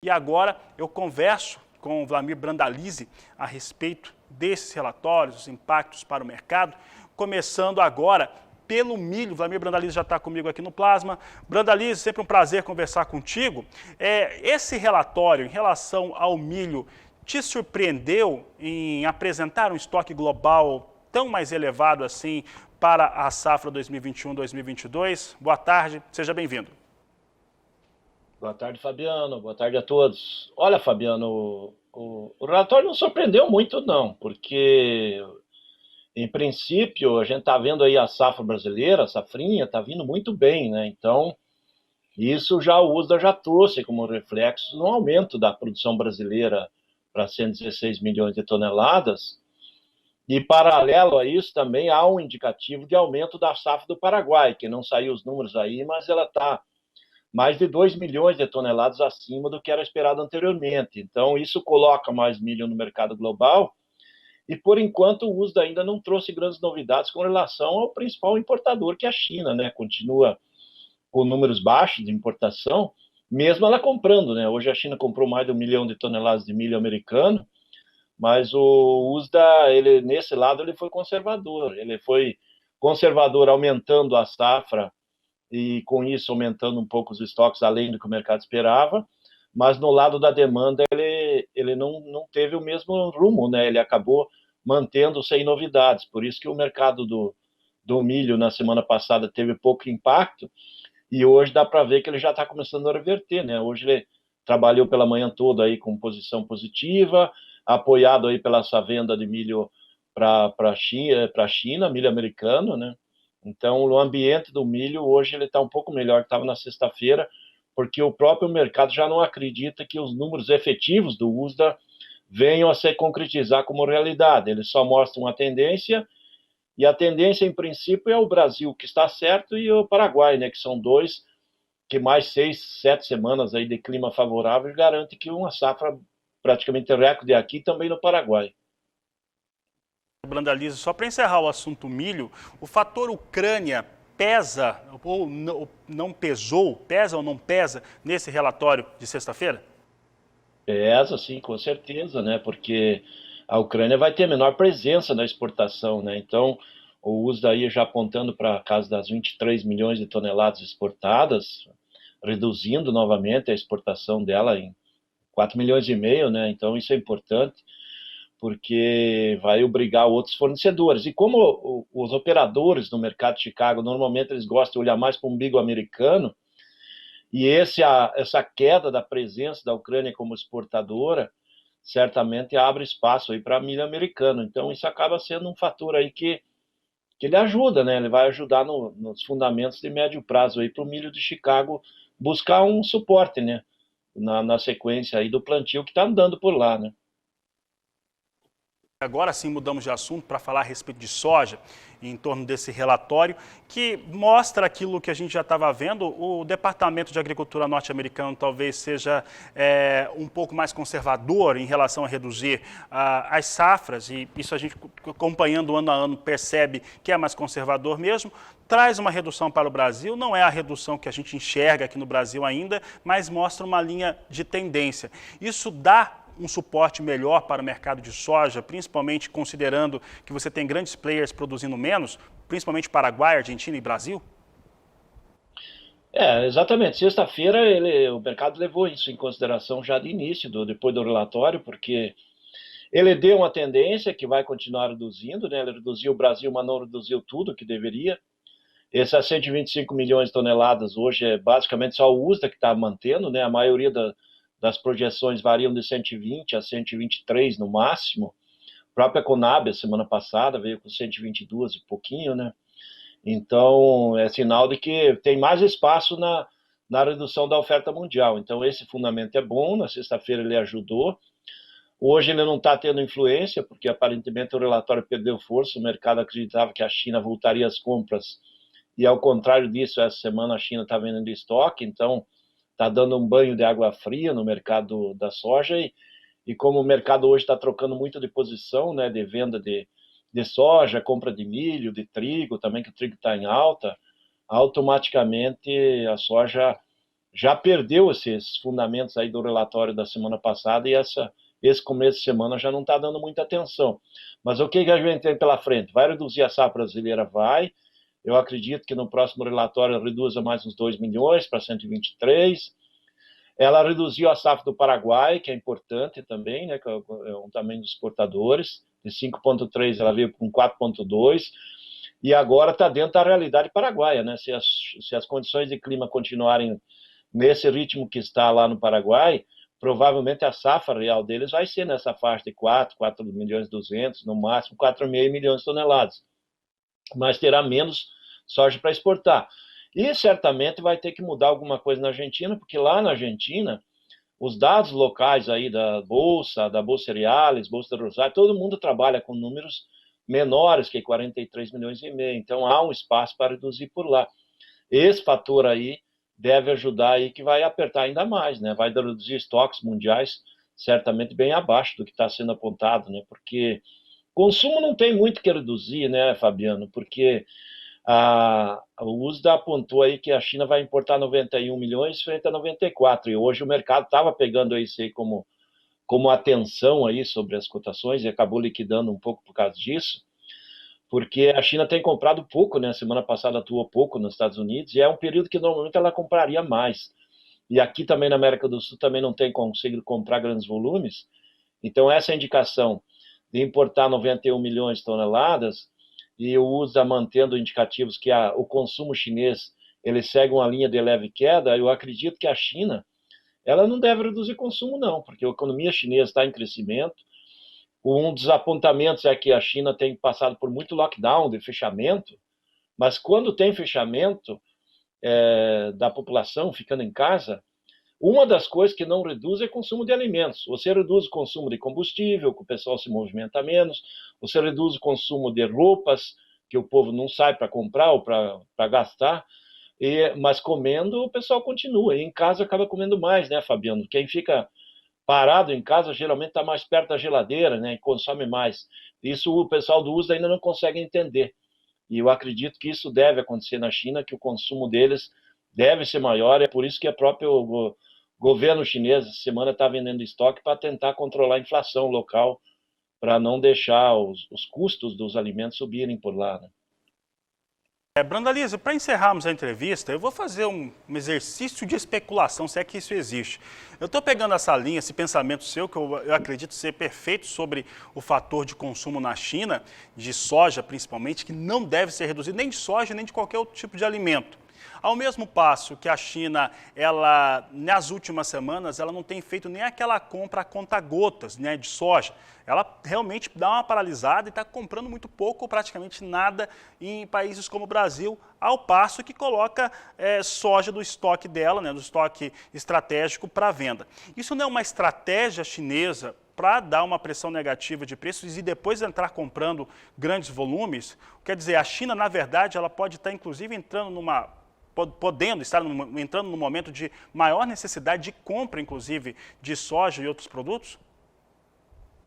E agora eu converso com o Wlamir Brandalize a respeito desses relatórios, os impactos para o mercado, começando agora pelo milho. Wlamir Brandalize já está comigo aqui no Plasma. Brandalize, sempre um prazer conversar contigo. Esse relatório em relação ao milho te surpreendeu em apresentar um estoque global tão mais elevado assim para a safra 2021-2022? Boa tarde, seja bem-vindo. Boa tarde, Fabiano. Boa tarde a todos. Olha, Fabiano, o relatório não surpreendeu muito, não, porque, em princípio, a gente está vendo aí a safra brasileira, a safrinha, está vindo muito bem, né? Então, isso já o USDA já trouxe como reflexo no aumento da produção brasileira para 116 milhões de toneladas. E, paralelo a isso, também há um indicativo de aumento da safra do Paraguai, que não saiu os números aí, mas ela está mais de 2 milhões de toneladas acima do que era esperado anteriormente. Então, isso coloca mais milho no mercado global e, por enquanto, o USDA ainda não trouxe grandes novidades com relação ao principal importador, que é a China, né? Continua com números baixos de importação, mesmo ela comprando, né? Hoje a China comprou mais de 1 milhão de toneladas de milho americano, mas o USDA, ele, nesse lado, ele foi conservador. Ele foi conservador aumentando a safra e com isso aumentando um pouco os estoques além do que o mercado esperava, mas no lado da demanda ele não teve o mesmo rumo, né? Ele acabou mantendo sem novidades, por isso que o mercado do milho na semana passada teve pouco impacto e hoje dá para ver que ele já está começando a reverter, né? Hoje ele trabalhou pela manhã toda aí com posição positiva, apoiado aí pela essa venda de milho para a China, milho americano, né? Então, o ambiente do milho hoje ele está um pouco melhor que estava na sexta-feira, porque o próprio mercado já não acredita que os números efetivos do USDA venham a se concretizar como realidade. Eles só mostram uma tendência, e a tendência, em princípio, é o Brasil, que está certo, e o Paraguai, né, que são dois que mais 6, 7 semanas aí de clima favorável garante que uma safra praticamente recorde aqui também no Paraguai. Brandalize, só para encerrar o assunto milho, o fator Ucrânia pesa ou não pesou, pesa ou não pesa nesse relatório de sexta-feira? Pesa, sim, com certeza, né? Porque a Ucrânia vai ter menor presença na exportação, né? Então, o uso daí já apontando para a casa das 23 milhões de toneladas exportadas, reduzindo novamente a exportação dela em 4 milhões e meio, né? Então, isso é importante, porque vai obrigar outros fornecedores. E como os operadores no mercado de Chicago, normalmente eles gostam de olhar mais para o umbigo americano, e essa queda da presença da Ucrânia como exportadora certamente abre espaço aí para milho americano. Então isso acaba sendo um fator aí que ele ajuda, né? Ele vai ajudar nos fundamentos de médio prazo aí para o milho de Chicago buscar um suporte, né? Na sequência aí do plantio que está andando por lá, né? Agora sim mudamos de assunto para falar a respeito de soja, em torno desse relatório, que mostra aquilo que a gente já estava vendo. O Departamento de Agricultura norte-americano talvez seja um pouco mais conservador em relação a reduzir as safras, e isso a gente, acompanhando ano a ano, percebe que é mais conservador mesmo. Traz uma redução para o Brasil, não é a redução que a gente enxerga aqui no Brasil ainda, mas mostra uma linha de tendência. Isso dá um suporte melhor para o mercado de soja, principalmente considerando que você tem grandes players produzindo menos, principalmente Paraguai, Argentina e Brasil? Exatamente. Sexta-feira o mercado levou isso em consideração já de início, depois do relatório, porque ele deu uma tendência que vai continuar reduzindo, né? Ele reduziu o Brasil, mas não reduziu tudo que deveria. Essas 125 milhões de toneladas hoje é basicamente só o USDA que está mantendo, né? A maioria das projeções variam de 120 a 123 no máximo. A própria Conab, a semana passada, veio com 122 e pouquinho, né? Então, é sinal de que tem mais espaço na redução da oferta mundial. Então, esse fundamento é bom. Na sexta-feira ele ajudou. Hoje ele não está tendo influência, porque aparentemente o relatório perdeu força. O mercado acreditava que a China voltaria às compras e, ao contrário disso, essa semana a China está vendendo estoque, então está dando um banho de água fria no mercado da soja. E como o mercado hoje está trocando muito de posição, né, de venda de soja, compra de milho, de trigo, também que o trigo está em alta, automaticamente a soja já perdeu esses fundamentos aí do relatório da semana passada e esse começo de semana já não está dando muita atenção. Mas o que a gente tem pela frente? Vai reduzir a safra brasileira? Vai. Eu acredito que no próximo relatório reduza mais uns 2 milhões para 123. Ela reduziu a safra do Paraguai, que é importante também, né, que é um tamanho dos exportadores. De 5,3 ela veio com 4,2. E agora está dentro da realidade paraguaia, né? Se as condições de clima continuarem nesse ritmo que está lá no Paraguai, provavelmente a safra real deles vai ser nessa faixa de 4 milhões e 200, no máximo 4,5 milhões de toneladas. Mas terá menos soja para exportar. E certamente vai ter que mudar alguma coisa na Argentina, porque lá na Argentina, os dados locais aí da Bolsa Cereales, Bolsa do Rosário, todo mundo trabalha com números menores que 43 milhões e meio. Então há um espaço para reduzir por lá. Esse fator aí deve ajudar aí que vai apertar ainda mais, né? Vai reduzir estoques mundiais certamente bem abaixo do que está sendo apontado, né? Porque consumo não tem muito que reduzir, né, Fabiano? Porque o USDA apontou aí que a China vai importar 91 milhões frente a 94, e hoje o mercado estava pegando isso aí como atenção aí sobre as cotações e acabou liquidando um pouco por causa disso, porque a China tem comprado pouco, né? Semana passada atuou pouco nos Estados Unidos, e é um período que normalmente ela compraria mais. E aqui também na América do Sul também não tem conseguido comprar grandes volumes, então essa indicação de importar 91 milhões de toneladas e o USDA mantendo indicativos que o consumo chinês ele segue uma linha de leve queda, eu acredito que a China ela não deve reduzir consumo não, porque a economia chinesa está em crescimento. Um dos apontamentos é que a China tem passado por muito lockdown, de fechamento, mas quando tem fechamento da população ficando em casa, uma das coisas que não reduz é o consumo de alimentos. Você reduz o consumo de combustível, que o pessoal se movimenta menos, você reduz o consumo de roupas, que o povo não sai para comprar ou para gastar, mas comendo o pessoal continua. E em casa acaba comendo mais, né, Fabiano? Quem fica parado em casa geralmente está mais perto da geladeira, né, e consome mais. Isso o pessoal do uso ainda não consegue entender. E eu acredito que isso deve acontecer na China, que o consumo deles deve ser maior. É por isso que o próprio governo chinês, essa semana, está vendendo estoque para tentar controlar a inflação local, para não deixar os custos dos alimentos subirem por lá, né? Brandalize, para encerrarmos a entrevista, eu vou fazer um exercício de especulação, se é que isso existe. Eu estou pegando essa linha, esse pensamento seu, que eu acredito ser perfeito sobre o fator de consumo na China, de soja principalmente, que não deve ser reduzido nem de soja, nem de qualquer outro tipo de alimento. Ao mesmo passo que a China, ela, nas últimas semanas, ela não tem feito nem aquela compra a conta-gotas, né, de soja. Ela realmente dá uma paralisada e está comprando muito pouco ou praticamente nada em países como o Brasil, ao passo que coloca soja do estoque dela, né, do estoque estratégico para venda. Isso não é uma estratégia chinesa para dar uma pressão negativa de preços e depois entrar comprando grandes volumes? Quer dizer, a China, na verdade, ela pode estar inclusive entrando entrando num momento de maior necessidade de compra, inclusive, de soja e outros produtos?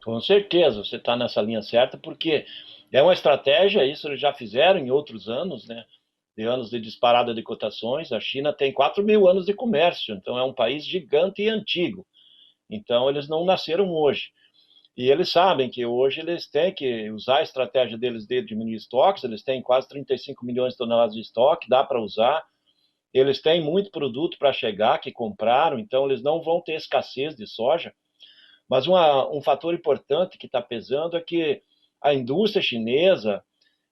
Com certeza, você está nessa linha certa, porque é uma estratégia, isso eles já fizeram em outros anos, né? De anos de disparada de cotações. A China tem 4 mil anos de comércio, então é um país gigante e antigo. Então eles não nasceram hoje. E eles sabem que hoje eles têm que usar a estratégia deles de diminuir estoques, eles têm quase 35 milhões de toneladas de estoque, dá para usar. Eles têm muito produto para chegar, que compraram, então eles não vão ter escassez de soja. Mas um fator importante que está pesando é que a indústria chinesa,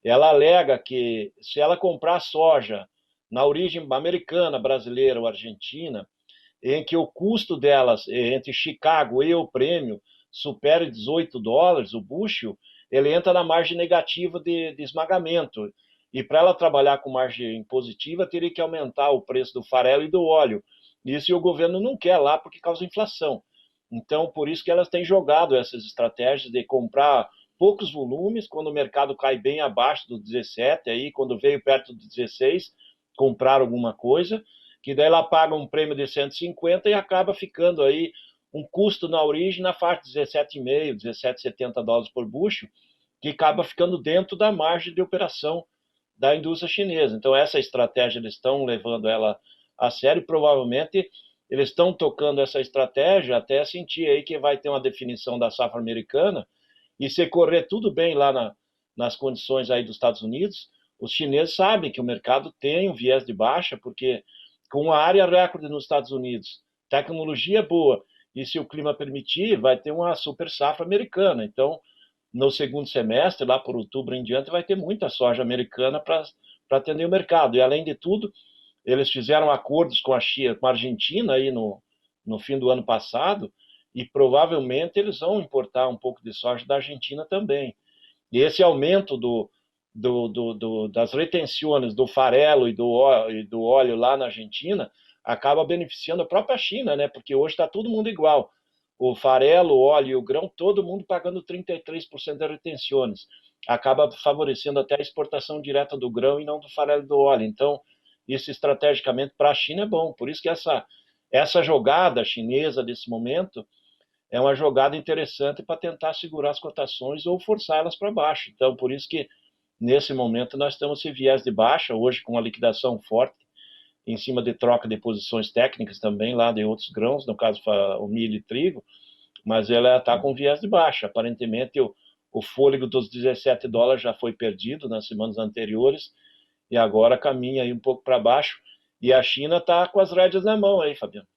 ela alega que se ela comprar soja na origem americana, brasileira ou argentina, em que o custo delas entre Chicago e o prêmio supere $18, o bushel, ele entra na margem negativa de esmagamento. E para ela trabalhar com margem positiva, teria que aumentar o preço do farelo e do óleo. Isso o governo não quer lá porque causa inflação. Então, por isso que elas têm jogado essas estratégias de comprar poucos volumes, quando o mercado cai bem abaixo do 17, aí quando veio perto do 16, comprar alguma coisa, que daí ela paga um prêmio de 150 e acaba ficando aí um custo na origem na faixa de 17,5, 17,70 dólares por bushel, que acaba ficando dentro da margem de operação da indústria chinesa. Então essa estratégia eles estão levando ela a sério. Provavelmente eles estão tocando essa estratégia até sentir aí que vai ter uma definição da safra americana, e se correr tudo bem lá nas condições aí dos Estados Unidos, os chineses sabem que o mercado tem um viés de baixa, porque com a área recorde nos Estados Unidos, tecnologia boa, e se o clima permitir, vai ter uma super safra americana. Então, no segundo semestre, lá por outubro em diante, vai ter muita soja americana para atender o mercado. E, além de tudo, eles fizeram acordos com a China, com a Argentina aí no fim do ano passado, e provavelmente eles vão importar um pouco de soja da Argentina também. E esse aumento das retenções do farelo e do óleo lá na Argentina acaba beneficiando a própria China, né? Porque hoje está todo mundo igual. O farelo, o óleo e o grão, todo mundo pagando 33% das retenções. Acaba favorecendo até a exportação direta do grão e não do farelo e do óleo. Então, isso estrategicamente para a China é bom. Por isso que essa jogada chinesa desse momento é uma jogada interessante para tentar segurar as cotações ou forçar elas para baixo. Então, por isso que nesse momento nós temos esse viés de baixa, hoje com a liquidação forte, em cima de troca de posições técnicas também, lá de outros grãos, no caso o milho e trigo, mas ela está com viés de baixa. Aparentemente o fôlego dos 17 dólares já foi perdido nas semanas anteriores, e agora caminha aí um pouco para baixo, e a China está com as rédeas na mão aí, Fabiano.